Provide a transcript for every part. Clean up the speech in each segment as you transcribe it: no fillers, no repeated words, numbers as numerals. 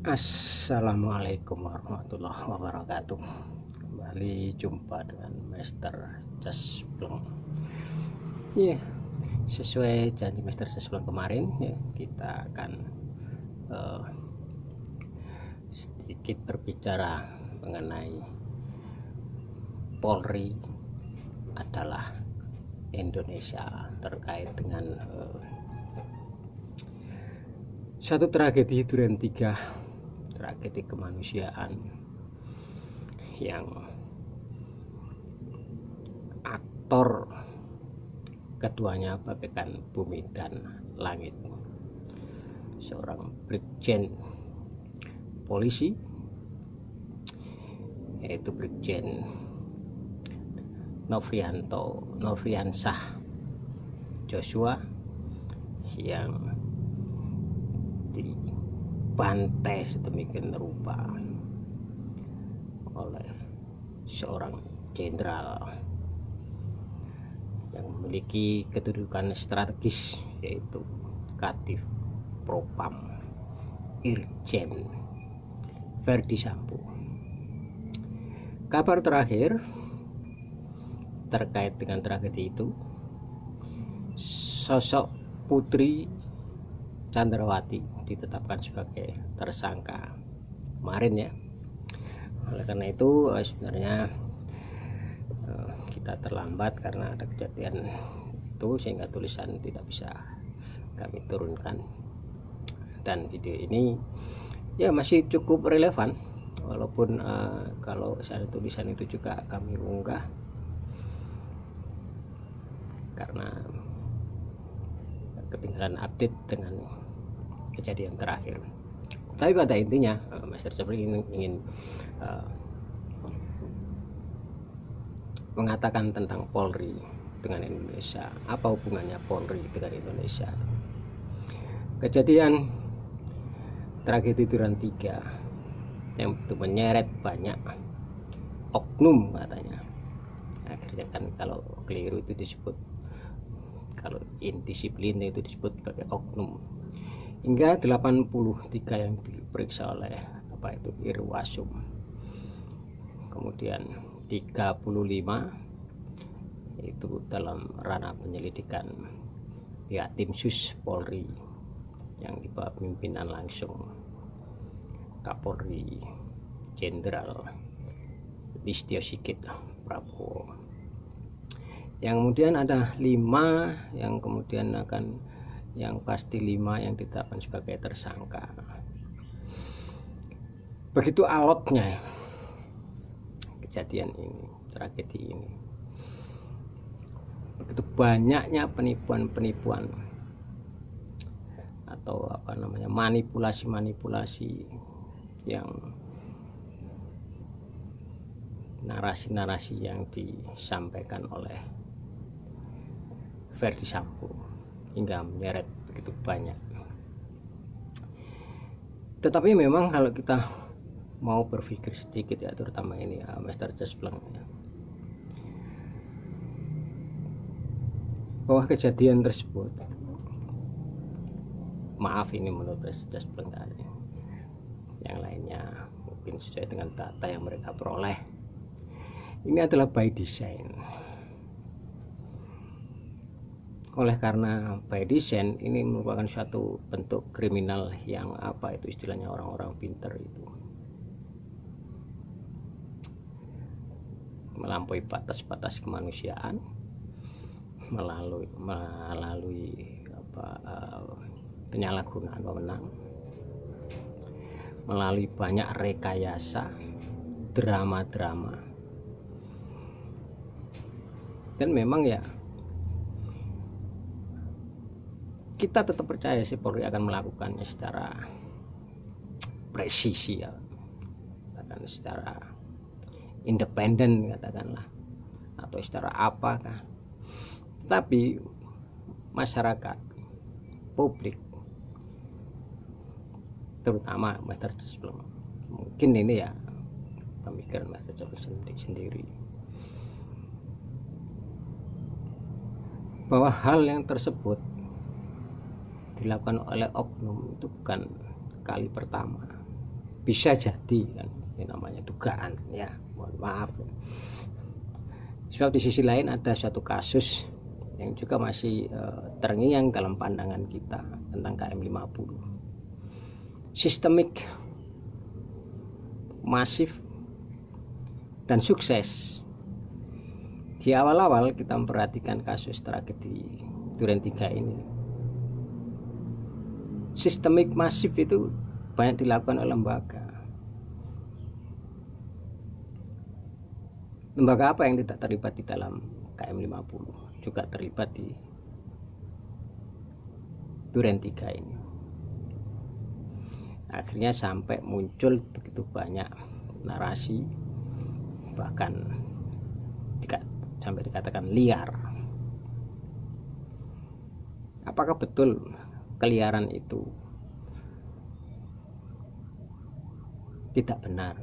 Assalamualaikum warahmatullahi wabarakatuh. Kembali jumpa dengan Master Jaspleng. Iya, sesuai janji Master Jaspleng kemarin ya, kita akan sedikit berbicara mengenai Polri adalah Indonesia, terkait dengan satu tragedi Duren 3, tragedi kemanusiaan yang aktor keduanya bagaikan bumi dan langit. Seorang brigjen polisi, yaitu Brigjen Nofriansah Joshua, yang dibantai sedemikian rupa oleh seorang jenderal yang memiliki kedudukan strategis, yaitu Kadif Propam Irjen Verdi Sambo. Kabar terakhir terkait dengan tragedi itu, sosok Putri Chandrawati ditetapkan sebagai tersangka kemarin ya. Oleh karena itu sebenarnya kita terlambat karena ada kejadian itu, sehingga tulisan tidak bisa kami turunkan, dan video ini ya masih cukup relevan walaupun kalau saya tulisan itu juga kami unggah karena ketinggalan update dengan kejadian terakhir. Tapi pada intinya Master Jaspleng ingin mengatakan tentang Polri dengan Indonesia. Apa hubungannya Polri dengan Indonesia? Kejadian tragedi Duren 3 yang itu menyeret banyak oknum katanya. Akhirnya kan kalau keliru itu disebut, kalau indisiplin itu disebut sebagai oknum. Hingga 83 yang diperiksa oleh Irwasum. Kemudian 35 itu dalam ranah penyelidikan pihak tim sus Polri yang dibawah pimpinan langsung Kapolri Jenderal Listio Sigit Prabowo. Yang kemudian ada 5 yang kemudian yang pasti 5 yang ditetapkan sebagai tersangka. Begitu alotnya kejadian ini, tragedi ini, begitu banyaknya penipuan atau manipulasi yang narasi-narasi yang disampaikan oleh Verdi Sambo hingga menyeret begitu banyak. Tetapi memang kalau kita mau berpikir sedikit ya, terutama ini Master Jaspleng ya, bahwa kejadian tersebut, maaf ini menurut Master Jaspleng, yang lainnya mungkin sesuai dengan data yang mereka peroleh, ini adalah by design. Oleh karena by design ini merupakan suatu bentuk kriminal yang istilahnya orang-orang pintar itu melampaui batas-batas kemanusiaan, melalui penyalahgunaan wewenang, melalui banyak rekayasa, drama-drama, dan memang ya kita tetap percaya si Polri akan melakukannya secara presisi ya, katakan secara independen katakanlah, atau secara apakah. Tapi masyarakat, publik, terutama Master Jaspleng, mungkin ini ya pemikiran Master Jaspleng sendiri, bahwa hal yang tersebut dilakukan oleh oknum itu bukan kali pertama. bisa jadi kan, ini namanya dugaan ya, mohon maaf. Sebab di sisi lain ada suatu kasus yang juga masih terngiang dalam pandangan kita tentang KM50, sistemik, masif, dan sukses. Di awal-awal kita memperhatikan kasus tragedi Duren 3 ini, sistemik masif itu banyak dilakukan oleh lembaga. Lembaga apa yang tidak terlibat di dalam KM50 juga terlibat di Duren 3 ini. Akhirnya sampai muncul begitu banyak narasi, bahkan sampai dikatakan liar. Apakah betul keliaran itu tidak benar?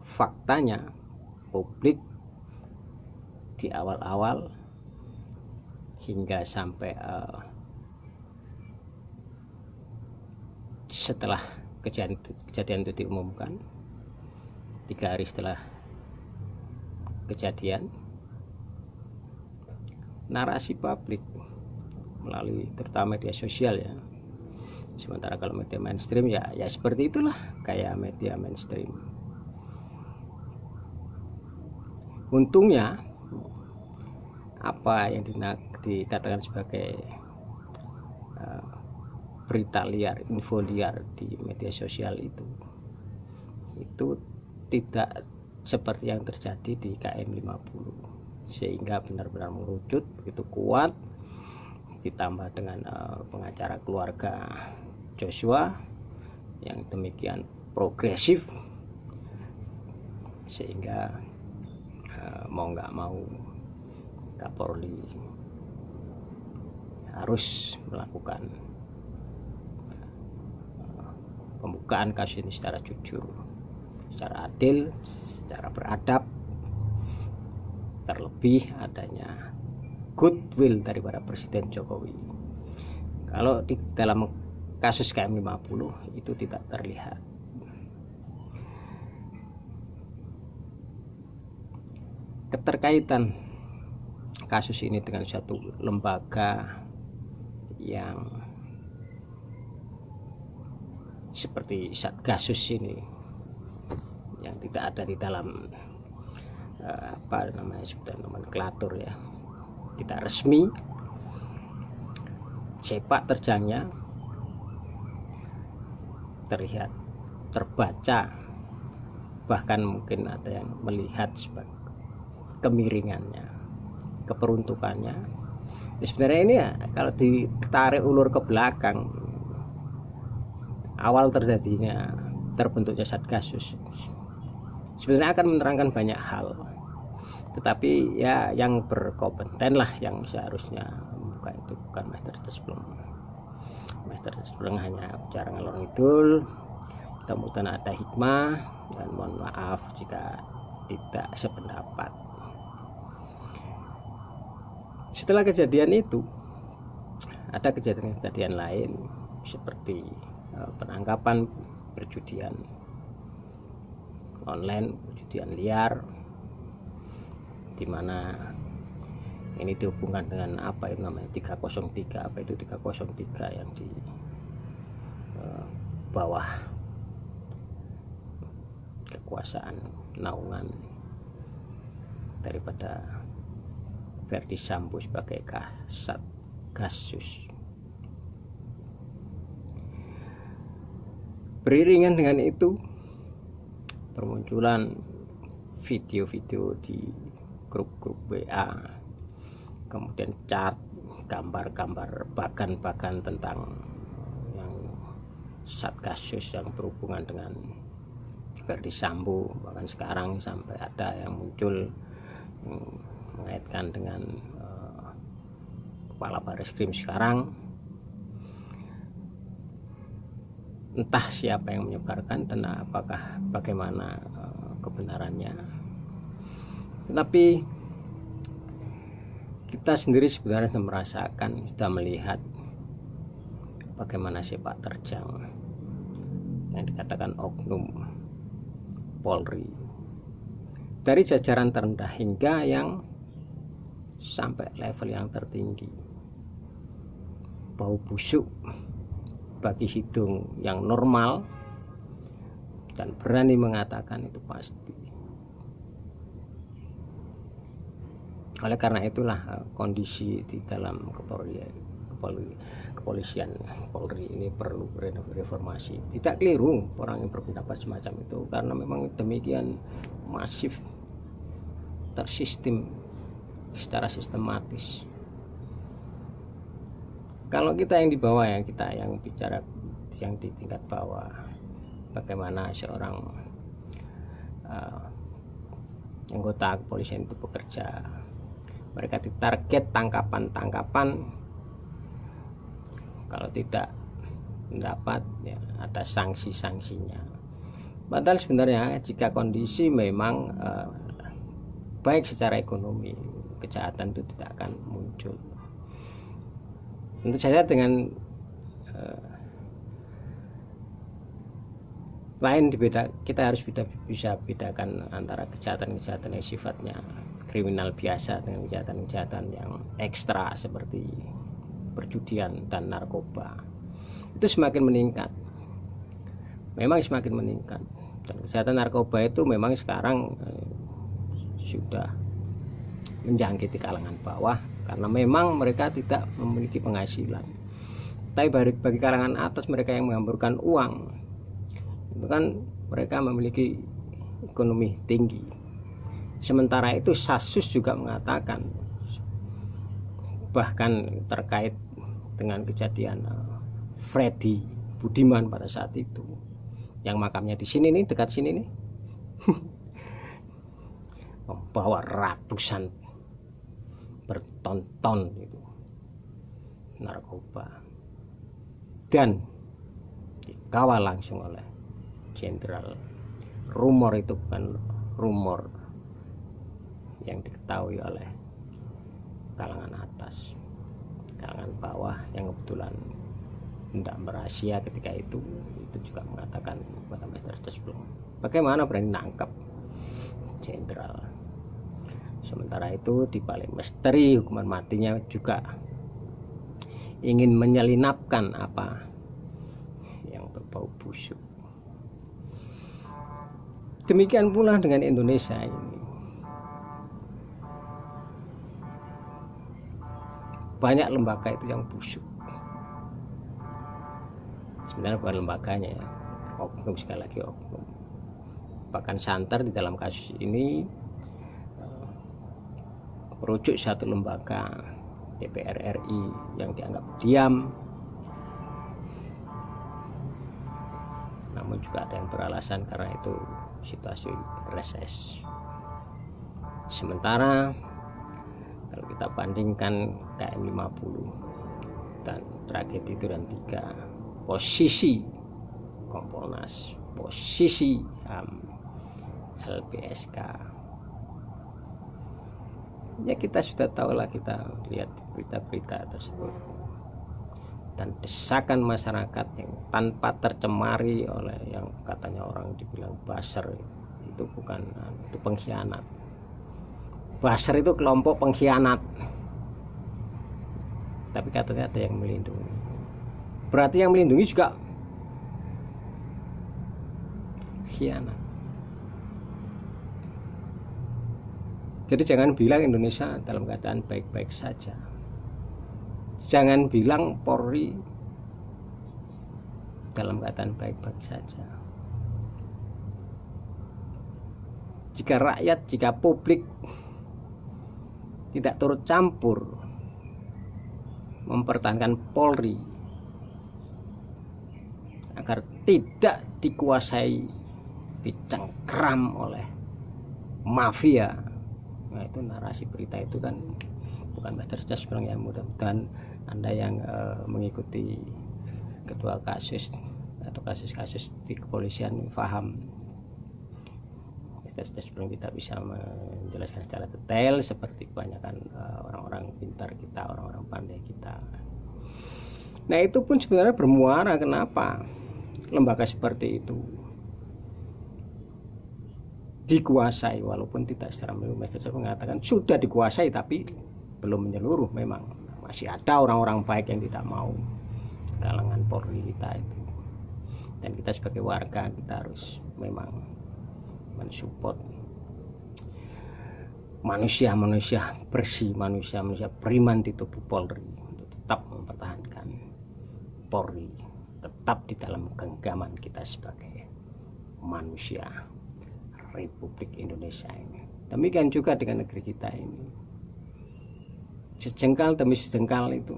Faktanya publik di awal-awal hingga sampai setelah kejadian itu diumumkan, 3 hari setelah kejadian, narasi publik melalui terutama media sosial ya, sementara kalau media mainstream ya seperti itulah, kayak media mainstream. Untungnya apa yang dikatakan sebagai berita liar, info liar di media sosial itu tidak seperti yang terjadi di KM50, sehingga benar-benar mengerucut begitu kuat, ditambah dengan pengacara keluarga Joshua yang demikian progresif, sehingga mau nggak mau Kapolri harus melakukan pembukaan kasus ini secara jujur, secara adil, secara beradab, terlebih adanya goodwill daripada Presiden Jokowi. Kalau di dalam kasus KM50 itu tidak terlihat. Keterkaitan kasus ini dengan satu lembaga yang seperti Satgasus ini, yang tidak ada di dalam apa namanya, sudah nomenklatur ya, tidak resmi, sepak terjangnya terlihat, terbaca, bahkan mungkin ada yang melihat sebagai kemiringannya, keperuntukannya. Sebenarnya ini ya, kalau ditarik ulur ke belakang, awal terbentuknya Satgasus sebenarnya akan menerangkan banyak hal, tetapi ya yang berkompeten lah yang seharusnya membuka itu, bukan Master Jespleng hanya bicara ngalor ngidul. Mudah-mudahan ada hikmah, dan mohon maaf jika tidak sependapat. Setelah kejadian itu ada kejadian-kejadian lain seperti penangkapan perjudian online, perjudian liar, di mana ini dihubungkan dengan apa itu namanya 303, apa itu 303 yang di bawah kekuasaan naungan daripada Verdi Sambo sebagai Kasat Gasus. Beriringan dengan itu bermunculan video-video di grup-grup WA, kemudian chat, gambar-gambar bagan-bagan tentang yang Satgasus yang berhubungan dengan Verdi Sambo. Bahkan sekarang sampai ada yang muncul mengaitkan dengan Kepala Bareskrim sekarang. Entah siapa yang menyebarkan dan apakah bagaimana kebenarannya, tetapi kita sendiri sebenarnya sudah merasakan, sudah melihat bagaimana sepak terjang yang dikatakan oknum Polri, dari jajaran terendah hingga yang sampai level yang tertinggi. Bau busuk bagi hidung yang normal dan berani mengatakan itu pasti. Oleh karena itulah kondisi di dalam kepolisian Polri ini perlu reformasi. Tidak keliru orang yang berpendapat semacam itu, karena memang demikian masif, tersistem secara sistematis. Kalau kita yang di bawah, ya kita yang bicara yang di tingkat bawah, bagaimana seorang anggota kepolisian itu bekerja, mereka ditarget tangkapan, kalau tidak mendapat ya ada sanksinya. Padahal sebenarnya jika kondisi memang baik secara ekonomi, kejahatan itu tidak akan muncul. Tentu saja dengan kita harus bisa bedakan antara kejahatan-kejahatan yang sifatnya kriminal biasa dengan kejahatan-kejahatan yang ekstra seperti perjudian dan narkoba. Itu semakin meningkat, memang semakin meningkat. Dan kejahatan narkoba itu memang sekarang sudah menjangkiti kalangan bawah, karena memang mereka tidak memiliki penghasilan. Tapi bagi kalangan atas, mereka yang menghamburkan uang, itu kan mereka memiliki ekonomi tinggi. Sementara itu Sasus juga mengatakan, bahkan terkait dengan kejadian Freddy Budiman pada saat itu, yang makamnya di sini nih, dekat sini nih, membawa ratusan berton-ton itu narkoba dan dikawal langsung oleh jenderal. Rumor itu bukan rumor yang diketahui oleh kalangan atas, kalangan bawah yang kebetulan tidak merahasia ketika itu juga mengatakan kepada Master Cesplung, bagaimana berani nangkap jenderal. Sementara itu di balik misteri hukuman matinya juga ingin menyelinapkan apa yang berbau busuk. Demikian pula dengan Indonesia ini. Banyak lembaga itu yang busuk. Sebenarnya bukan lembaganya ya, oknum, sekali lagi oknum. Bahkan santer di dalam kasus ini merujuk satu lembaga DPR RI yang dianggap diam, namun juga ada yang beralasan karena itu situasi reses. Sementara kalau kita bandingkan KM50 dan tragedi Duren 3, posisi Kompolnas, posisi LPSK, ya kita sudah tahu lah, kita lihat berita-berita tersebut. Dan desakan masyarakat yang tanpa tercemari oleh yang katanya orang dibilang buzzer, itu bukan, itu pengkhianat. Buzzer itu kelompok pengkhianat, tapi katanya ada yang melindungi. Berarti yang melindungi juga khianat. Jadi jangan bilang Indonesia dalam keadaan baik-baik saja. Jangan bilang Polri dalam keadaan baik-baik saja. Jika rakyat, jika publik tidak turut campur mempertahankan Polri agar tidak dikuasai, dicengkram oleh mafia, nah itu narasi berita itu kan bukan Master Cesplung ya. Mudah-mudahan Anda yang mengikuti kedua kasus atau kasus-kasus di kepolisian paham. Master Cesplung tidak bisa menjelaskan secara detail seperti kebanyakan orang-orang pintar kita, orang-orang pandai kita. Nah itu pun sebenarnya bermuara. Kenapa? lembaga seperti itu dikuasai, walaupun tidak secara menyeluruh. Saya mengatakan sudah dikuasai tapi belum menyeluruh. Memang masih ada orang-orang baik yang tidak mau kalangan Polri kita itu, dan kita sebagai warga kita harus memang mensupport manusia-manusia bersih, manusia-manusia beriman di tubuh Polri untuk tetap mempertahankan Polri tetap di dalam genggaman kita sebagai manusia Republik Indonesia ini. Demikian juga dengan negeri kita ini, sejengkal demi sejengkal itu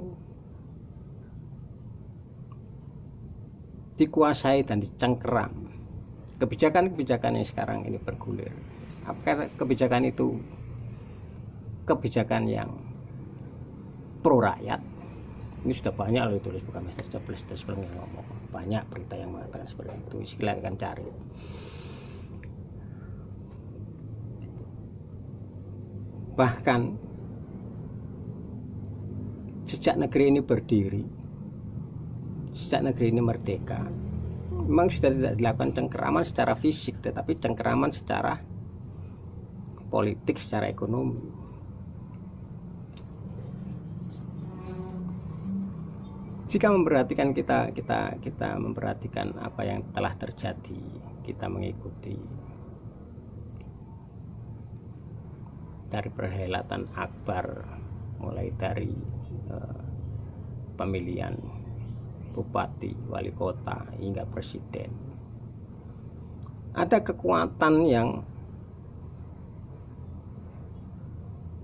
dikuasai dan dicengkeram kebijakan-kebijakan yang sekarang ini bergulir. Apakah kebijakan itu kebijakan yang pro rakyat? Ini sudah banyak loh ditulis, bukan Mr. Jobless yang ngomong, banyak berita yang mengatakan seperti itu. Silakan cari. Bahkan sejak negeri ini berdiri, sejak negeri ini merdeka, memang sudah tidak dilakukan cengkeraman secara fisik, tetapi cengkeraman secara politik, secara ekonomi. Jika memperhatikan kita memperhatikan apa yang telah terjadi, kita mengikuti dari perhelatan akbar, mulai dari pemilihan bupati, wali kota hingga presiden, ada kekuatan yang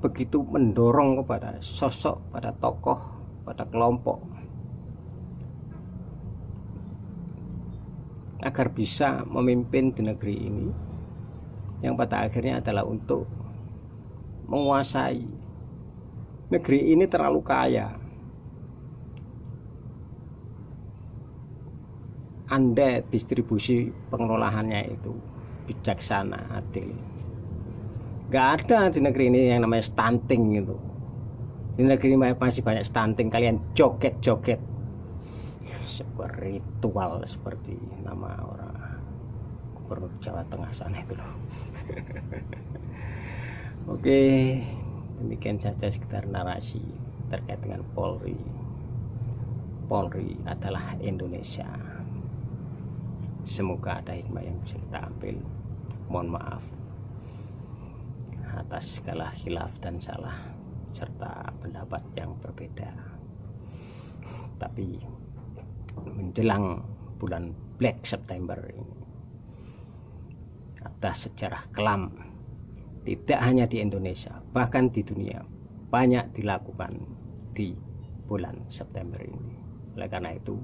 begitu mendorong kepada sosok, pada tokoh, pada kelompok agar bisa memimpin di negeri ini, yang pada akhirnya adalah untuk menguasai negeri ini. Terlalu kaya, andai distribusi pengelolaannya itu bijaksana, adil. Gak ada di negeri ini yang namanya stunting gitu. Di negeri ini masih banyak stunting, kalian joget-joget sebuah ritual seperti nama orang Gubernur Jawa Tengah sana itu loh. Oke, demikian saja sekitar narasi terkait dengan Polri. Polri adalah Indonesia. Semoga ada hikmah yang bisa kita ambil. Mohon maaf atas segala khilaf dan salah serta pendapat yang berbeda. Tapi menjelang bulan Black September ini, ada sejarah kelam tidak hanya di Indonesia, bahkan di dunia, banyak dilakukan di bulan September ini. Oleh karena itu,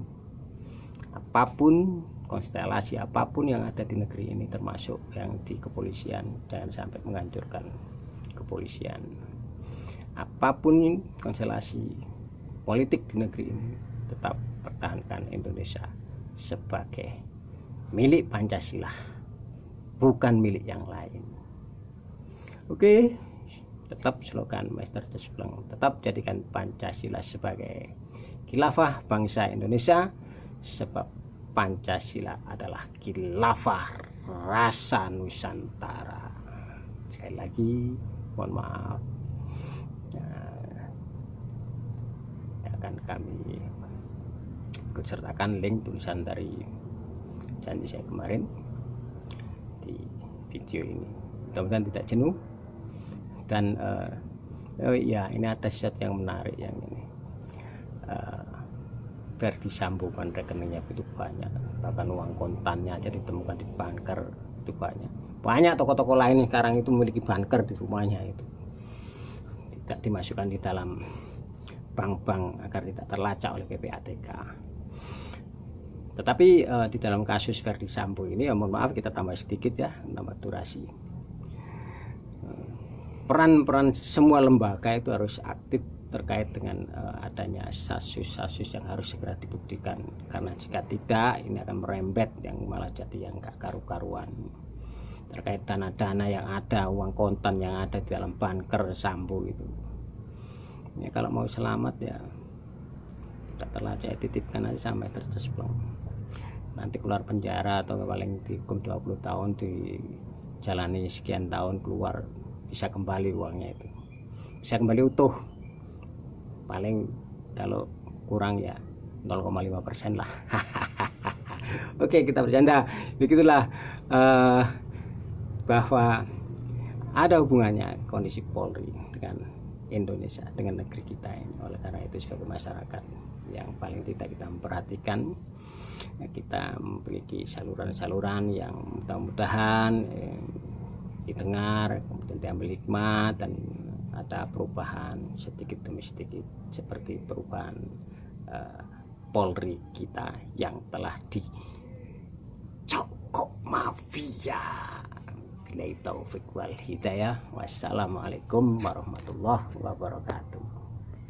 apapun konstelasi, apapun yang ada di negeri ini, termasuk yang di kepolisian, jangan sampai menghancurkan kepolisian. Apapun konstelasi politik di negeri ini, tetap pertahankan Indonesia sebagai milik Pancasila, bukan milik yang lain. Oke, tetap slogan Master Jespleng, tetap jadikan Pancasila sebagai khilafah bangsa Indonesia, sebab Pancasila adalah khilafah rasa Nusantara. Sekali lagi mohon maaf, akan kami ikut sertakan link tulisan dari janji saya kemarin di video ini. Mudah-mudahan tidak jenuh. Dan oh iya, ini ada sesuatu yang menarik yang ini. Verdi Sambo kan rekeningnya begitu banyak, bahkan uang kontannya aja ditemukan di bunker itu banyak. Banyak toko-toko lain sekarang itu memiliki bunker di rumahnya, itu tidak dimasukkan di dalam bank-bank agar tidak terlacak oleh PPATK. Tetapi di dalam kasus Verdi Sambo ini, ya mohon maaf kita tambah sedikit ya, tambah durasi. Peran-peran semua lembaga itu harus aktif terkait dengan adanya kasus-kasus yang harus segera dibuktikan, karena jika tidak ini akan merembet yang malah jadi yang gak karu-karuan terkait dana-dana yang ada, uang kontan yang ada di dalam bunker Sambo itu. Ya, kalau mau selamat ya tidak terlacak, titipkan aja sama Master Jespleng. nanti keluar penjara atau paling dihukum 20 tahun, dijalani sekian tahun, keluar bisa kembali uangnya itu, bisa kembali utuh, paling kalau kurang ya 0,5% lah. Oke, kita bercanda. Begitulah bahwa ada hubungannya kondisi Polri dengan Indonesia, dengan negeri kita ini. Oleh karena itu sebagai masyarakat yang paling tidak kita memperhatikan, kita memiliki saluran-saluran yang mudah-mudahan didengar, kemudian diambil hikmat, dan ada perubahan sedikit demi sedikit, seperti perubahan Polri kita yang telah dicokok mafia. Billahi taufik wal hidayah. Wassalamualaikum warahmatullahi wabarakatuh.